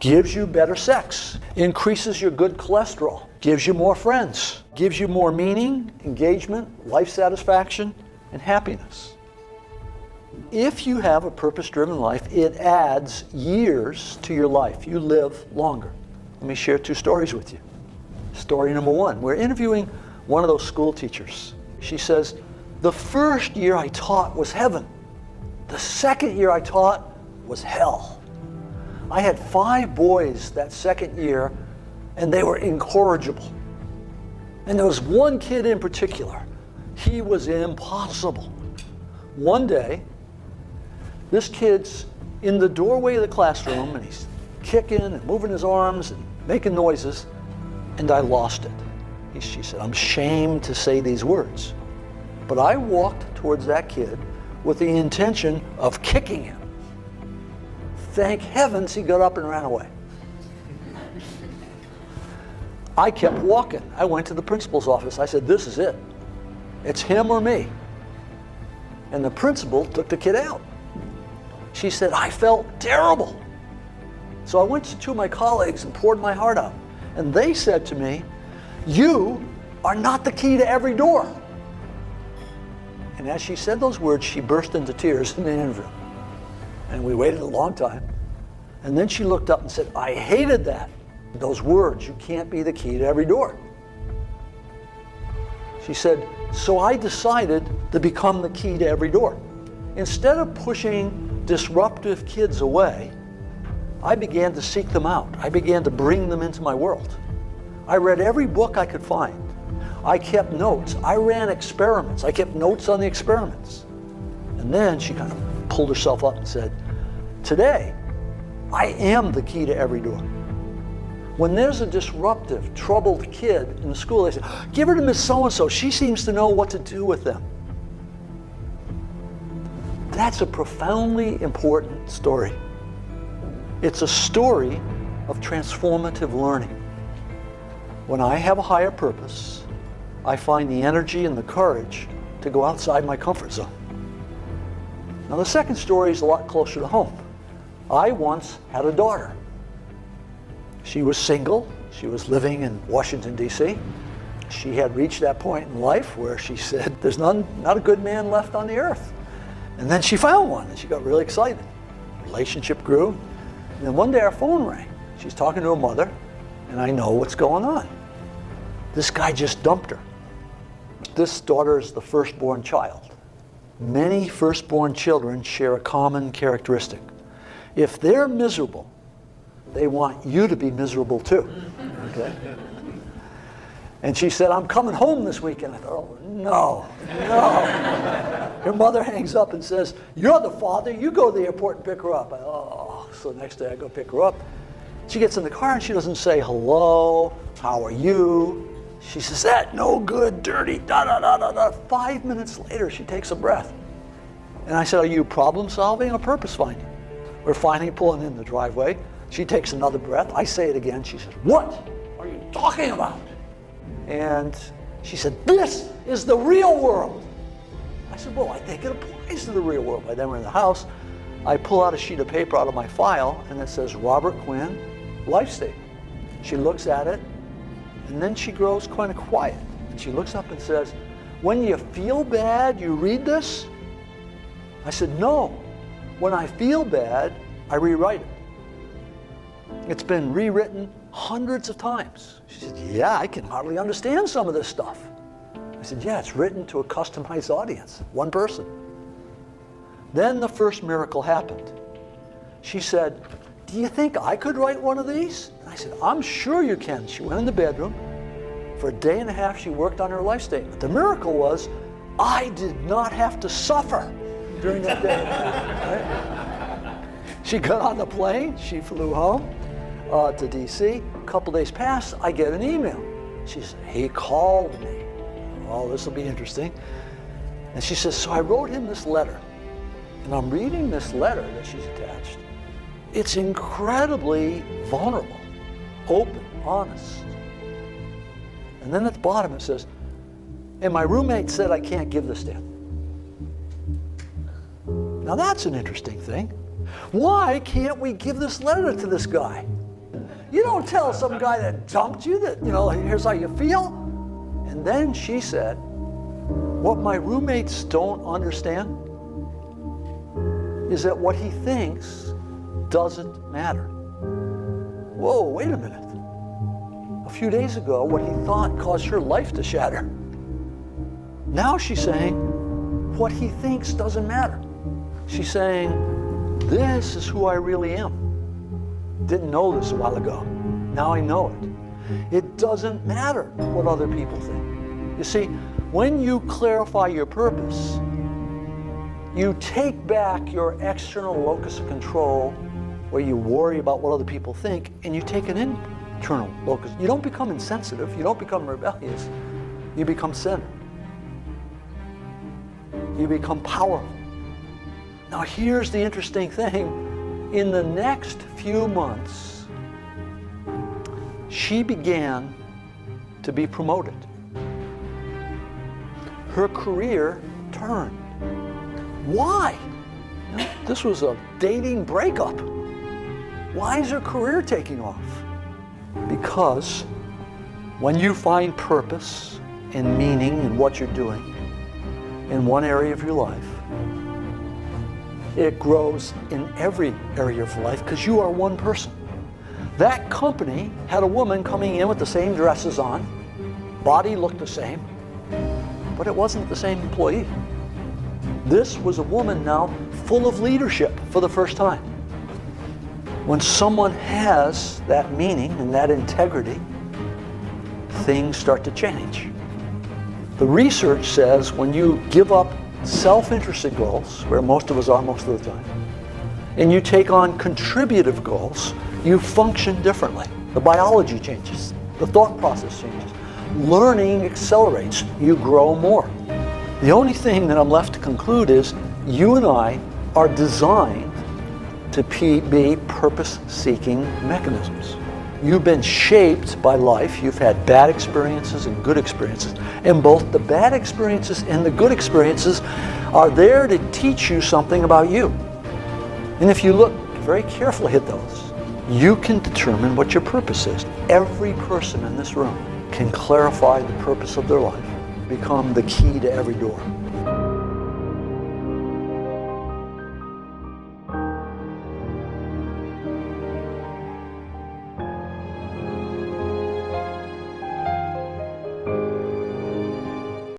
gives you better sex, increases your good cholesterol, gives you more friends, gives you more meaning, engagement, life satisfaction, and happiness. If you have a purpose-driven life, it adds years to your life. You live longer. Let me share 2 stories with you. Story number 1, we're interviewing one of those school teachers. She says, the first year I taught was heaven. The second year I taught was hell. I had 5 boys that second year, and they were incorrigible. And there was one kid in particular. He was impossible. One day, this kid's in the doorway of the classroom, and he's kicking and moving his arms and making noises, and I lost it. She said, I'm ashamed to say these words, but I walked towards that kid with the intention of kicking him. Thank heavens he got up and ran away. I kept walking. I went to the principal's office. I said, this is it. It's him or me. And the principal took the kid out. She said, I felt terrible. So I went to 2 of my colleagues and poured my heart out. And they said to me, you are not the key to every door. And as she said those words, she burst into tears in the interview. And we waited a long time. And then she looked up and said, I hated that. Those words, you can't be the key to every door. She said, so I decided to become the key to every door. Instead of pushing disruptive kids away, I began to seek them out. I began to bring them into my world. I read every book I could find. I kept notes. I ran experiments. I kept notes on the experiments. And then she kind of pulled herself up and said, today, I am the key to every door. When there's a disruptive, troubled kid in the school, they say, give her to Miss So-and-so. She seems to know what to do with them. That's a profoundly important story. It's a story of transformative learning. When I have a higher purpose, I find the energy and the courage to go outside my comfort zone. Now, the second story is a lot closer to home. I once had a daughter. She was single. She was living in Washington, D.C. She had reached that point in life where she said, there's not a good man left on the earth. And then she found one, and she got really excited. Relationship grew. And then one day our phone rang. She's talking to her mother, and I know what's going on. This guy just dumped her. This daughter is the firstborn child. Many firstborn children share a common characteristic. If they're miserable, they want you to be miserable too. Okay? And she said, I'm coming home this weekend. I thought, oh, no. Her mother hangs up and says, you're the father, you go to the airport and pick her up. So the next day I go pick her up. She gets in the car and she doesn't say, hello, how are you? She says, that no good, dirty, da-da-da-da-da. 5 minutes later, she takes a breath. And I said, are you problem solving or purpose finding? We're finally pulling in the driveway. She takes another breath. I say it again. She says, what are you talking about? And she said, this is the real world. I said, well, I think it applies to the real world. By then we're in the house. I pull out a sheet of paper out of my file, and it says, Robert Quinn, life statement. She looks at it, and then she grows kind of quiet. And she looks up and says, when you feel bad, you read this? I said, no. When I feel bad, I rewrite it. It's been rewritten hundreds of times. She said, yeah, I can hardly understand some of this stuff. I said, yeah, it's written to a customized audience, one person. Then the first miracle happened. She said, do you think I could write one of these? And I said, I'm sure you can. She went in the bedroom. For a day and a half, she worked on her life statement. The miracle was, I did not have to suffer during that day. Right? She got on the plane. She flew home to D.C. A couple days passed. I get an email. She said, he called me. Oh, this will be interesting. And she says, so I wrote him this letter. And I'm reading this letter that she's attached. It's incredibly vulnerable, open, honest. And then at the bottom it says, and my roommate said I can't give this to him. Now that's an interesting thing. Why can't we give this letter to this guy? You don't tell some guy that dumped you that, here's how you feel. And then she said, what my roommates don't understand is that what he thinks doesn't matter. Whoa, wait a minute. A few days ago, what he thought caused her life to shatter. Now she's saying, what he thinks doesn't matter. She's saying, this is who I really am. Didn't know this a while ago. Now I know it. It doesn't matter what other people think. You see, when you clarify your purpose, you take back your external locus of control where you worry about what other people think, and you take an internal locus. You don't become insensitive. You don't become rebellious. You become centered. You become powerful. Now here's the interesting thing. In the next few months, she began to be promoted. Her career turned. Why? This was a dating breakup. Why is her career taking off? Because when you find purpose and meaning in what you're doing in one area of your life, it grows in every area of life because you are one person. That company had a woman coming in with the same dresses on, body looked the same, but it wasn't the same employee. This was a woman now full of leadership for the first time. When someone has that meaning and that integrity, things start to change. The research says when you give up self-interested goals, where most of us are most of the time, and you take on contributive goals, you function differently. The biology changes, the thought process changes, learning accelerates, you grow more. The only thing that I'm left to conclude is you and I are designed to be purpose-seeking mechanisms. You've been shaped by life. You've had bad experiences and good experiences. And both the bad experiences and the good experiences are there to teach you something about you. And if you look very carefully at those, you can determine what your purpose is. Every person in this room can clarify the purpose of their life, become the key to every door.